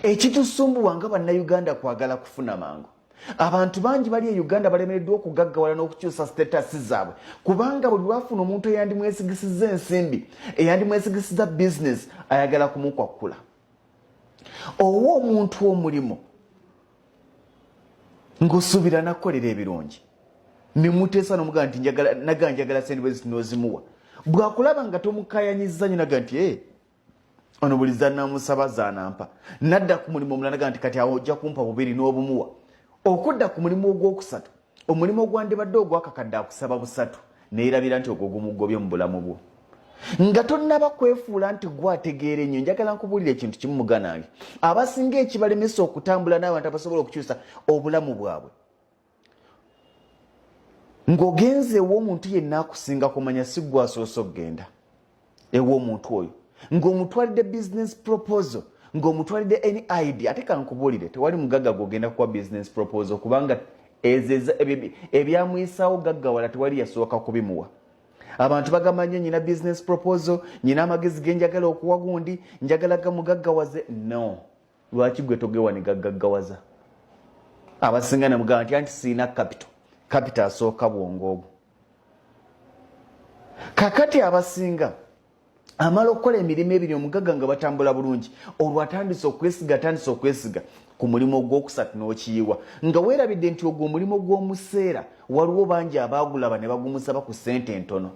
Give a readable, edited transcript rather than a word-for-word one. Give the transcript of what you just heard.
Ekitusumbuwa nga bannayuganda kwagala kufuna mangu. Abantu bangi bali e Uganda balemereddwa okugaggawala n'okukyusa status zaabwe kubanga buli lwafuna omuntu eyandimwesigisiza ensimbi eyandimwesigisiza business ayagala kumukwakkula. Owa omuntu omulimo ng'osuubira nakukolera ebirungi ne muteesa n'omugamba nti njagala sente bwe ziti n'ozimuwa. Bw'akulaba nga tomukayanyiza nnyo naga nti ono buli zannamusaba zanampa nadda ku mulimu omulala naga nti kati awo ojja kumpa bubiri n'obumuwa. Okudda ku mulimu ogwokusatu omulimu ogwandibadde ogwakakadde akusaba busatu neerabira nti ogwo gumugobye mu bulamu bwo nga tonnaba kwefuula nti gwategeera ennyo. Njagala nkubuulira ekintu kimu muganange, abasinga ekibalemesa okutambula n'abantu abasobola okukyusa obulamu bwabwe ng'ogenze ew'omuntu yenna akusinga kumanya si gwe asoose okugenda ew'omuntu oyo ng'omutwalidde business proposal ng'omutwalidde any idea. Ate kankubuulire tewali mugagga gw'ogenda kuwa business proposal kubanga ebyamuyisaawo gaggawala tewali yasooka kubimuwa. Abantu bagamba nnyo nyina business proposal, nyina amagezi ge njagala okuwa gundi, njagala gamugaggawaze. No, lwaki gwe togewa ne gaggaggawaza? Abasinga ne mugamba nti anti siina capital asooka bwongo obwo. Kakati abasinga amala okukola emirimu ebiri omugagga nga batambula bulungi olwo atandise okwesiga ku mulimu ogwokusatu n'okiyiwa nga weerabidde nti ogwo omulimu gw'omuseera waliwo bangi abaagulaba ne bagumusaba ku ssente entono.